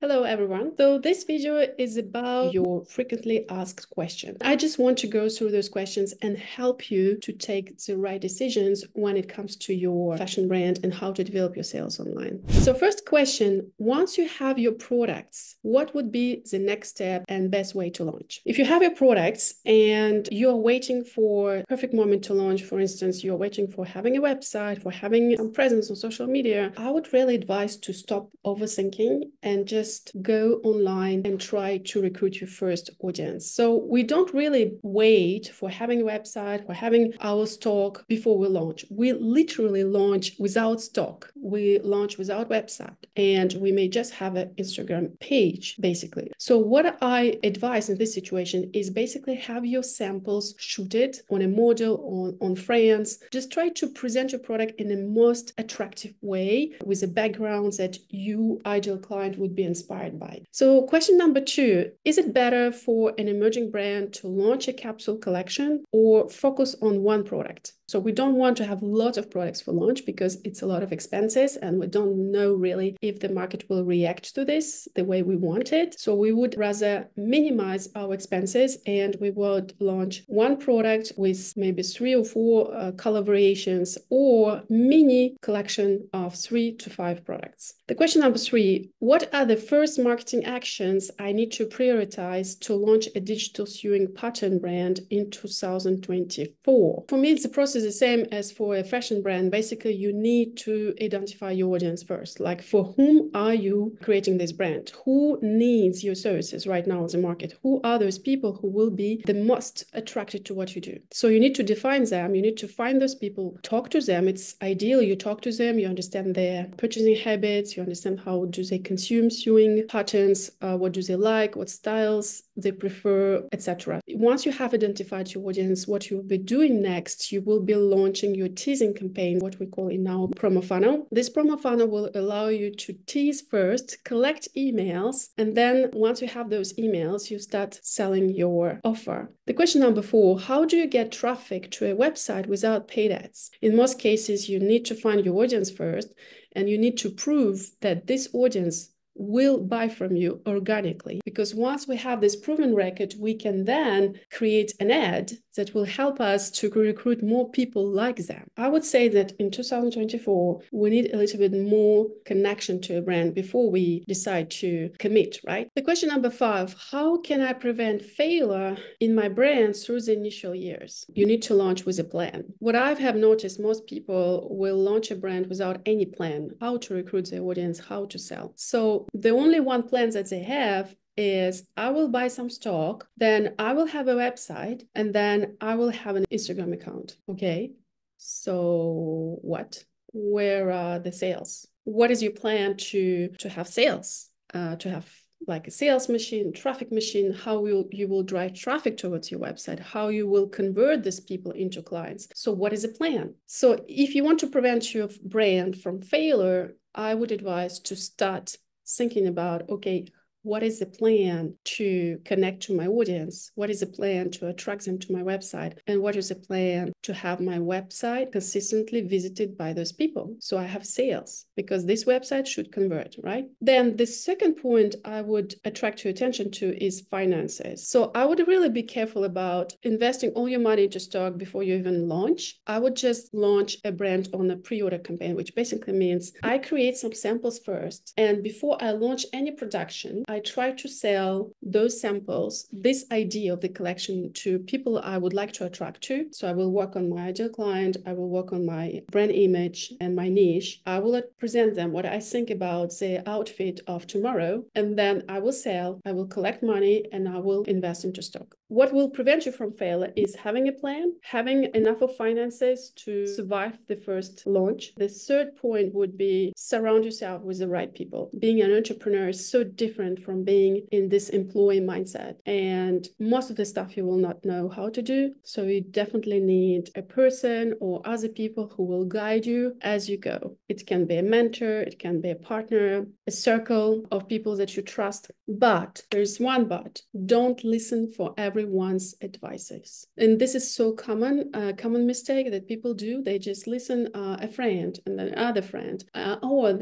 Hello everyone. So this video is about your frequently asked questions. I just want to go through those questions and help you to take the right decisions when it comes to your fashion brand and how to develop your sales online. So first question, once you have your products, what would be the next step and best way to launch? If you have your products and you're waiting for a perfect moment to launch, for instance, you're waiting for having a website, for having some presence on social media, I would really advise to stop overthinking and just go online and try to recruit your first audience. So we don't really wait for having a website, for having our stock before we launch. We literally launch without stock. We launch without website, and we may just have an Instagram page, basically. So what I advise in this situation is basically have your samples shooted on a model, on frames. Just try to present your product in the most attractive way with a background that you, ideal client, would be inspired by. So question number 2, is it better for an emerging brand to launch a capsule collection or focus on one product? So we don't want to have lots of products for launch because it's a lot of expenses and we don't know really if the market will react to this the way we want it. So we would rather minimize our expenses and we would launch one product with maybe 3 or 4 color variations or mini collection of 3 to 5 products. The question number 3, what are the first marketing actions I need to prioritize to launch a digital sewing pattern brand in 2024? For me, it's the process the same as for a fashion brand. Basically, you need to identify your audience first. Like, for whom are you creating this brand? Who needs your services right now in the market? Who are those people who will be the most attracted to what you do? So you need to define them. You need to find those people, talk to them. It's ideal you talk to them, you understand their purchasing habits, you understand how do they consume sewing patterns, what do they like, what styles they prefer, etc. Once you have identified your audience, what you'll be doing next, you will be launching your teasing campaign, what we call in our promo funnel. This promo funnel will allow you to tease first, collect emails, and then once you have those emails, you start selling your offer. The question number 4, how do you get traffic to a website without paid ads? In most cases, you need to find your audience first, and you need to prove that this audience will buy from you organically, because once we have this proven record, we can then create an ad that will help us to recruit more people like them. I would say that in 2024, we need a little bit more connection to a brand before we decide to commit, right? The question number 5, how can I prevent failure in my brand through the initial years? You need to launch with a plan. What I have noticed, most people will launch a brand without any plan, how to recruit their audience, how to sell. So the only one plan that they have is I will buy some stock, then I will have a website, and then I will have an Instagram account. Okay, so what? Where are the sales? What is your plan to have sales? To have like a sales machine, traffic machine, how you will drive traffic towards your website, how you will convert these people into clients. So what is the plan? So if you want to prevent your brand from failure, I would advise to start thinking about, okay, what is the plan to connect to my audience? What is the plan to attract them to my website? And what is the plan to have my website consistently visited by those people? So I have sales, because this website should convert, right? Then the second point I would attract your attention to is finances. So I would really be careful about investing all your money into stock before you even launch. I would just launch a brand on a pre-order campaign, which basically means I create some samples first. And before I launch any production, I try to sell those samples, this idea of the collection, to people I would like to attract to. So I will work on my ideal client, I will work on my brand image and my niche. I will present them what I think about the outfit of tomorrow, and then I will sell, I will collect money, and I will invest into stock. What will prevent you from failure is having a plan, having enough of finances to survive the first launch. The third point would be surround yourself with the right people. Being an entrepreneur is so different from being in this employee mindset. And most of the stuff you will not know how to do. So you definitely need a person or other people who will guide you as you go. It can be a mentor, it can be a partner, a circle of people that you trust. But there's one but. Don't listen for everyone's advices. And this is so common, a common mistake that people do. They just listen a friend and then another friend.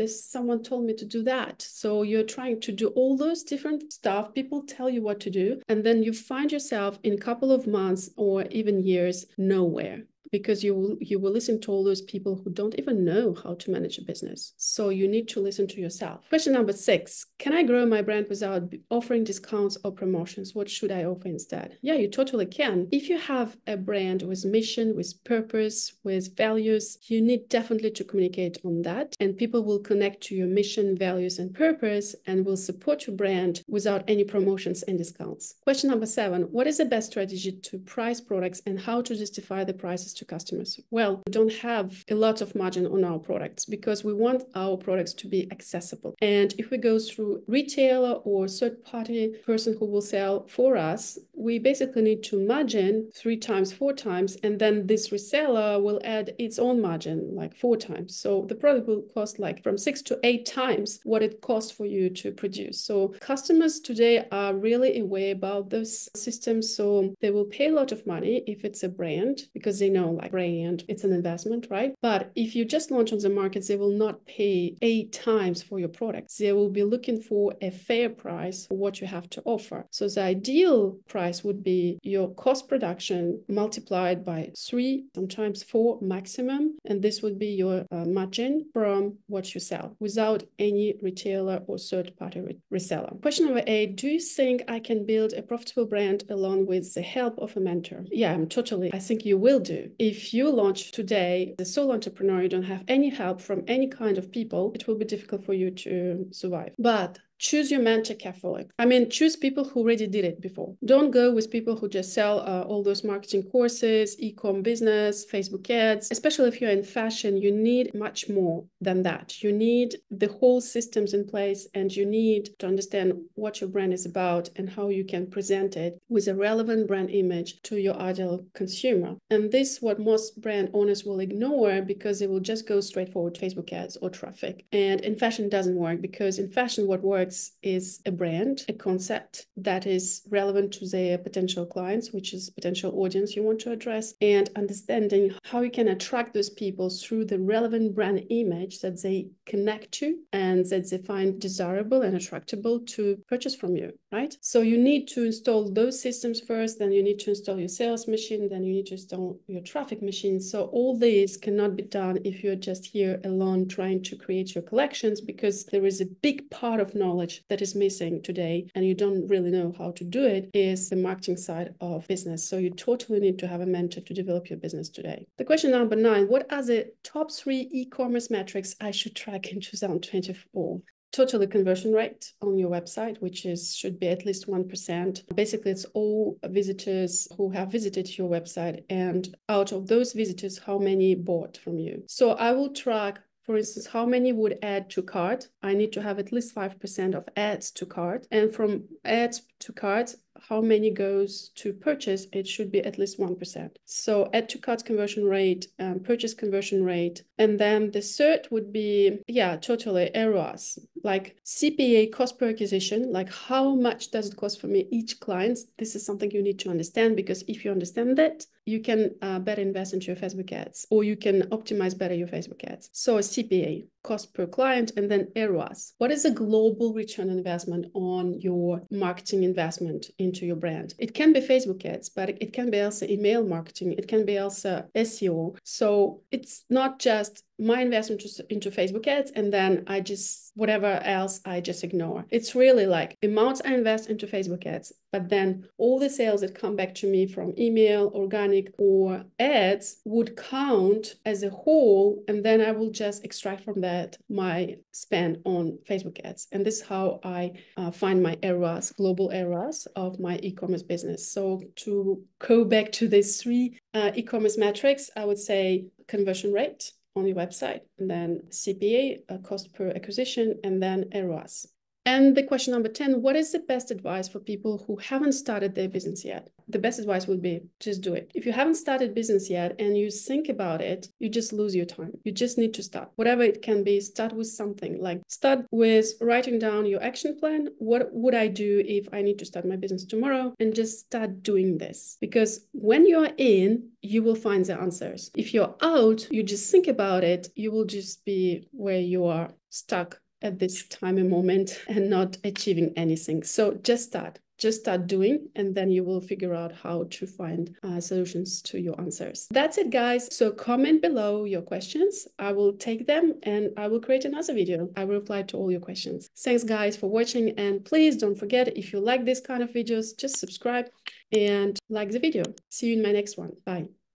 Someone told me to do that. So you're trying to do all those different stuff. People tell you what to do. And then you find yourself in a couple of months or even years nowhere, because you will listen to all those people who don't even know how to manage a business. So you need to listen to yourself. Question number 6, can I grow my brand without offering discounts or promotions? What should I offer instead? Yeah, you totally can. If you have a brand with mission, with purpose, with values, you need definitely to communicate on that, and people will connect to your mission, values, and purpose and will support your brand without any promotions and discounts. Question number 7, what is the best strategy to price products and how to justify the prices to customers? Well, we don't have a lot of margin on our products because we want our products to be accessible. And if we go through retailer or third-party person who will sell for us, we basically need to margin 3 times, 4 times, and then this reseller will add its own margin like 4 times. So the product will cost like from 6 to 8 times what it costs for you to produce. So customers today are really aware about those systems. So they will pay a lot of money if it's a brand, because they know like brand, it's an investment, right? But if you just launch on the market, they will not pay 8 times for your products. They will be looking for a fair price for what you have to offer. So the ideal price would be your cost production multiplied by 3, sometimes 4 maximum. And this would be your margin from what you sell without any retailer or third-party reseller. Question number 8, do you think I can build a profitable brand along with the help of a mentor? Yeah, I think you will do. If you launch today as a solo entrepreneur, you don't have any help from any kind of people, it will be difficult for you to survive. But choose your mentor carefully. I mean, choose people who already did it before. Don't go with people who just sell all those marketing courses, e-com business, Facebook ads. Especially if you're in fashion, you need much more than that. You need the whole systems in place, and you need to understand what your brand is about and how you can present it with a relevant brand image to your ideal consumer. And this is what most brand owners will ignore, because they will just go straight forward to Facebook ads or traffic. And in fashion, it doesn't work, because in fashion, what works is a brand, a concept that is relevant to their potential clients, which is potential audience you want to address, and understanding how you can attract those people through the relevant brand image that they connect to and that they find desirable and attractable to purchase from you, right? So you need to install those systems first, then you need to install your sales machine, then you need to install your traffic machine. So all these cannot be done if you're just here alone trying to create your collections, because there is a big part of knowledge that is missing today and you don't really know how to do it, is the marketing side of business. So you totally need to have a mentor to develop your business today. The question number 9, what are the top 3 e-commerce metrics I should track in 2024? Totally conversion rate on your website, which should be at least 1%. Basically, it's all visitors who have visited your website, and out of those visitors, how many bought from you. So I will track, for instance, how many would add to cart. I need to have at least 5% of ads to cart. And from ads to cart, how many goes to purchase? It should be at least 1%. So add to cart conversion rate, purchase conversion rate. And then the third would be, totally ROAS, like CPA, cost per acquisition, like how much does it cost for me each client? This is something you need to understand, because if you understand that, you can better invest into your Facebook ads, or you can optimize better your Facebook ads. So a CPA, cost per client, and then ROAS. What is a global return on investment on your marketing investment into your brand? It can be Facebook ads, but it can be also email marketing. It can be also SEO. So it's not just my investment into Facebook ads and then whatever else I just ignore. It's really like amounts I invest into Facebook ads, but then all the sales that come back to me from email, organic, or ads would count as a whole, and then I will just extract from that my spend on Facebook ads. And this is how I find my ROAS, global ROAS of my e-commerce business. So to go back to these 3 e-commerce metrics, I would say conversion rate on your website, and then CPA, cost per acquisition, and then ROAS. And the question number 10, what is the best advice for people who haven't started their business yet? The best advice would be just do it. If you haven't started business yet and you think about it, you just lose your time. You just need to start. Whatever it can be, start with something. Like start with writing down your action plan. What would I do if I need to start my business tomorrow? And just start doing this. Because when you are in, you will find the answers. If you're out, you just think about it, you will just be where you are stuck at this time and moment and not achieving anything. So just start doing, and then you will figure out how to find solutions to your answers. That's it, guys. So comment below your questions. I will take them and I will create another video. I will reply to all your questions. Thanks, guys, for watching. And please don't forget, if you like this kind of videos, just subscribe and like the video. See you in my next one. Bye.